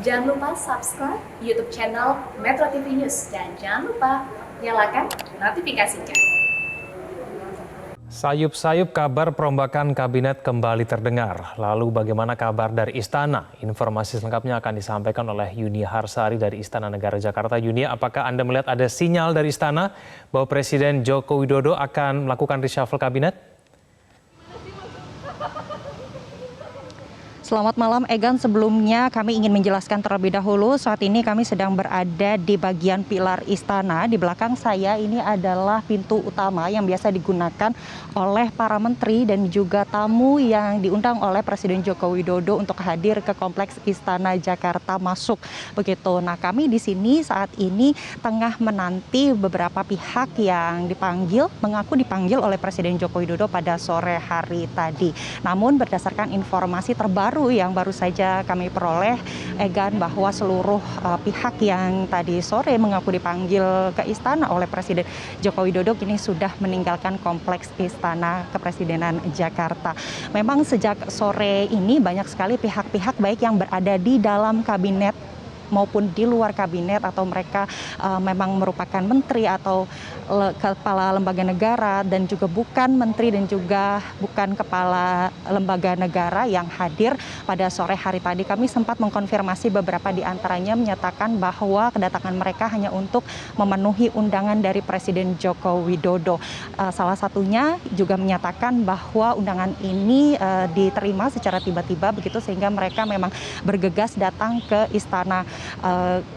Jangan lupa subscribe YouTube channel Metro TV News dan jangan lupa nyalakan notifikasinya. Sayup-sayup kabar perombakan kabinet kembali terdengar. Lalu bagaimana kabar dari Istana? Informasi selengkapnya akan disampaikan oleh Yunia Harsari dari Istana Negara Jakarta. Yunia, apakah Anda melihat ada sinyal dari Istana bahwa Presiden Joko Widodo akan melakukan reshuffle kabinet? Selamat malam Egan, sebelumnya kami ingin menjelaskan terlebih dahulu saat ini kami sedang berada di bagian pilar istana. Di belakang saya ini adalah pintu utama yang biasa digunakan oleh para menteri dan juga tamu yang diundang oleh Presiden Joko Widodo untuk hadir ke kompleks Istana Jakarta masuk begitu. Nah, kami di sini saat ini tengah menanti beberapa pihak yang mengaku dipanggil oleh Presiden Joko Widodo pada sore hari tadi. Namun berdasarkan informasi terbaru yang baru saja kami peroleh, Egan, bahwa seluruh pihak yang tadi sore mengaku dipanggil ke istana oleh Presiden Joko Widodo kini sudah meninggalkan kompleks Istana Kepresidenan Jakarta. Memang sejak sore ini banyak sekali pihak-pihak baik yang berada di dalam kabinet maupun di luar kabinet atau mereka memang merupakan menteri atau kepala lembaga negara dan juga bukan menteri dan juga bukan kepala lembaga negara yang hadir pada sore hari tadi. Kami sempat mengkonfirmasi beberapa di antaranya menyatakan bahwa kedatangan mereka hanya untuk memenuhi undangan dari Presiden Joko Widodo. Salah satunya juga menyatakan bahwa undangan ini diterima secara tiba-tiba begitu sehingga mereka memang bergegas datang ke Istana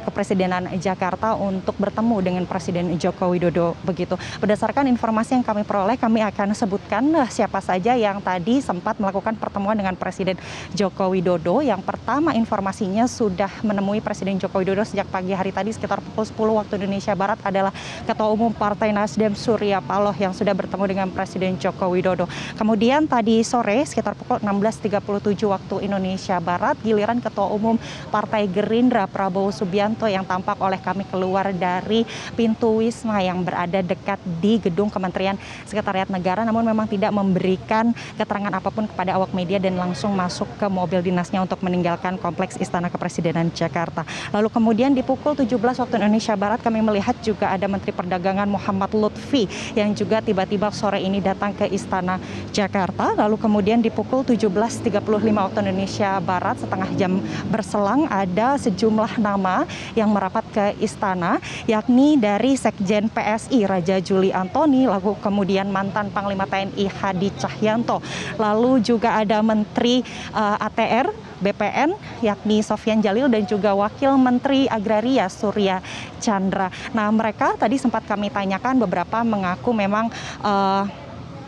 Kepresidenan Jakarta untuk bertemu dengan Presiden Joko Widodo begitu. Berdasarkan informasi yang kami peroleh, kami akan sebutkan siapa saja yang tadi sempat melakukan pertemuan dengan Presiden Joko Widodo. Yang pertama informasinya sudah menemui Presiden Joko Widodo sejak pagi hari tadi sekitar pukul 10 waktu Indonesia Barat adalah Ketua Umum Partai Nasdem Surya Paloh yang sudah bertemu dengan Presiden Joko Widodo. Kemudian tadi sore sekitar pukul 16.37 waktu Indonesia Barat giliran Ketua Umum Partai Gerindra Prabowo Subianto yang tampak oleh kami keluar dari pintu Wisma yang berada dekat di gedung Kementerian Sekretariat Negara, namun memang tidak memberikan keterangan apapun kepada awak media dan langsung masuk ke mobil dinasnya untuk meninggalkan kompleks Istana Kepresidenan Jakarta. Lalu kemudian di pukul 17 waktu Indonesia Barat kami melihat juga ada Menteri Perdagangan Muhammad Lutfi yang juga tiba-tiba sore ini datang ke Istana Jakarta. Lalu kemudian di pukul 17.35 waktu Indonesia Barat setengah jam berselang ada sejumlah nama yang merapat ke istana, yakni dari Sekjen PSI Raja Juli Antoni, lalu kemudian mantan Panglima TNI Hadi Cahyanto, lalu juga ada Menteri ATR BPN yakni Sofyan Jalil dan juga Wakil Menteri Agraria Surya Chandra. Nah, mereka tadi sempat kami tanyakan beberapa mengaku memang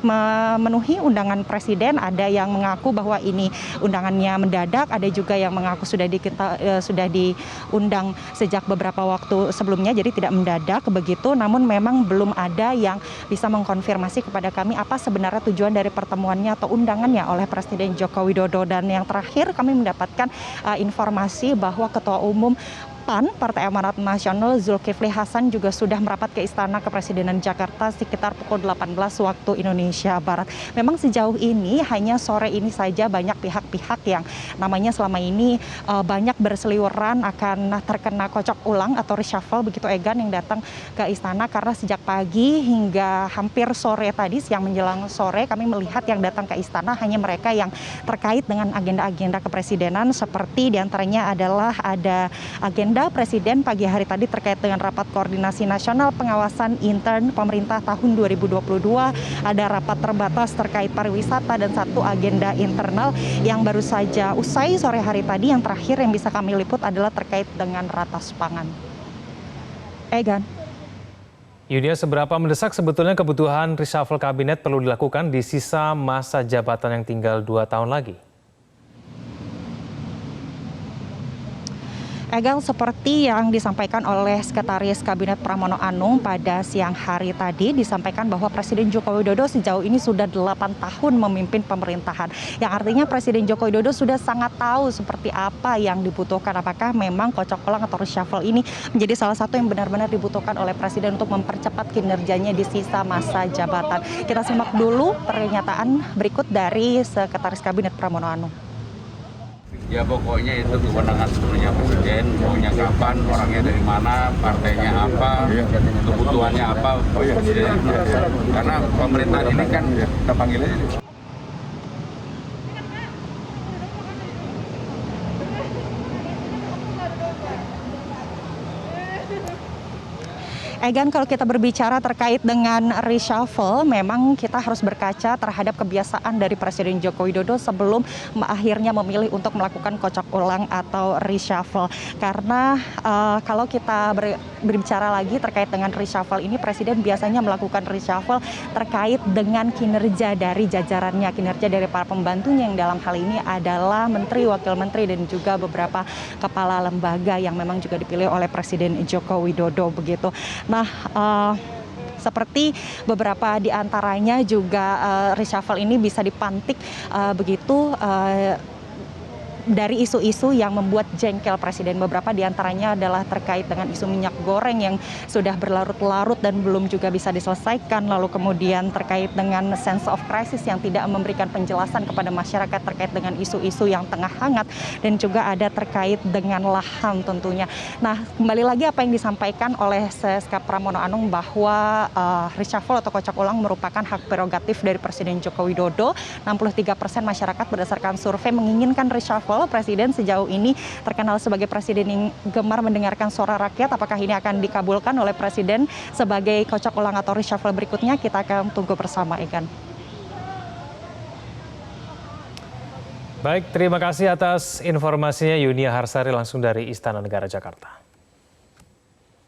memenuhi undangan Presiden, ada yang mengaku bahwa ini undangannya mendadak, ada juga yang mengaku sudah diundang sejak beberapa waktu sebelumnya, jadi tidak mendadak begitu. Namun memang belum ada yang bisa mengkonfirmasi kepada kami apa sebenarnya tujuan dari pertemuannya atau undangannya oleh Presiden Joko Widodo. Dan yang terakhir kami mendapatkan informasi bahwa Ketua Umum PAN, Partai Amanat Nasional, Zulkifli Hasan juga sudah merapat ke Istana Kepresidenan Jakarta sekitar pukul 18 waktu Indonesia Barat. Memang sejauh ini hanya sore ini saja banyak pihak-pihak yang namanya selama ini banyak berseliweran akan terkena kocok ulang atau reshuffle begitu, Egan, yang datang ke Istana karena sejak pagi hingga hampir sore tadi, siang menjelang sore, kami melihat yang datang ke Istana hanya mereka yang terkait dengan agenda-agenda kepresidenan seperti diantaranya adalah ada agenda Presiden pagi hari tadi terkait dengan rapat koordinasi nasional pengawasan intern pemerintah tahun 2022, ada rapat terbatas terkait pariwisata dan satu agenda internal yang baru saja usai sore hari tadi. Yang terakhir yang bisa kami liput adalah terkait dengan ratas pangan. Egan. Yunia, seberapa mendesak sebetulnya kebutuhan reshuffle kabinet perlu dilakukan di sisa masa jabatan yang tinggal 2 tahun lagi? Egang, seperti yang disampaikan oleh Sekretaris Kabinet Pramono Anung pada siang hari tadi, disampaikan bahwa Presiden Joko Widodo sejauh ini sudah 8 tahun memimpin pemerintahan. Yang artinya Presiden Joko Widodo sudah sangat tahu seperti apa yang dibutuhkan. Apakah memang kocok ulang atau reshuffle ini menjadi salah satu yang benar-benar dibutuhkan oleh Presiden untuk mempercepat kinerjanya di sisa masa jabatan. Kita simak dulu pernyataan berikut dari Sekretaris Kabinet Pramono Anung. Ya pokoknya itu kewenangan sepenuhnya Presiden, maunya kapan, orangnya dari mana, partainya apa, kebutuhannya apa, Presiden. Karena pemerintahan ini kan kita panggil aja. Egan, kalau kita berbicara terkait dengan reshuffle, memang kita harus berkaca terhadap kebiasaan dari Presiden Joko Widodo sebelum akhirnya memilih untuk melakukan kocok ulang atau reshuffle. Karena kalau kita berbicara lagi terkait dengan reshuffle ini, Presiden biasanya melakukan reshuffle terkait dengan kinerja dari jajarannya, kinerja dari para pembantunya yang dalam hal ini adalah menteri, wakil menteri, dan juga beberapa kepala lembaga yang memang juga dipilih oleh Presiden Joko Widodo begitu. Nah, seperti beberapa di antaranya juga reshuffle ini bisa dipantik begitu dari isu-isu yang membuat jengkel Presiden. Beberapa di antaranya adalah terkait dengan isu minyak goreng yang sudah berlarut-larut dan belum juga bisa diselesaikan. Lalu kemudian terkait dengan sense of crisis yang tidak memberikan penjelasan kepada masyarakat terkait dengan isu-isu yang tengah hangat. Dan juga ada terkait dengan lahan tentunya. Nah, kembali lagi apa yang disampaikan oleh Seskap Pramono Anung bahwa reshuffle atau kocok ulang merupakan hak prerogatif dari Presiden Joko Widodo. 63% masyarakat berdasarkan survei menginginkan reshuffle. Presiden sejauh ini terkenal sebagai presiden yang gemar mendengarkan suara rakyat. Apakah ini akan dikabulkan oleh Presiden sebagai kocok ulang atau reshuffle berikutnya? Kita akan tunggu bersama, Egan. Baik, terima kasih atas informasinya Yunia Harsari langsung dari Istana Negara Jakarta.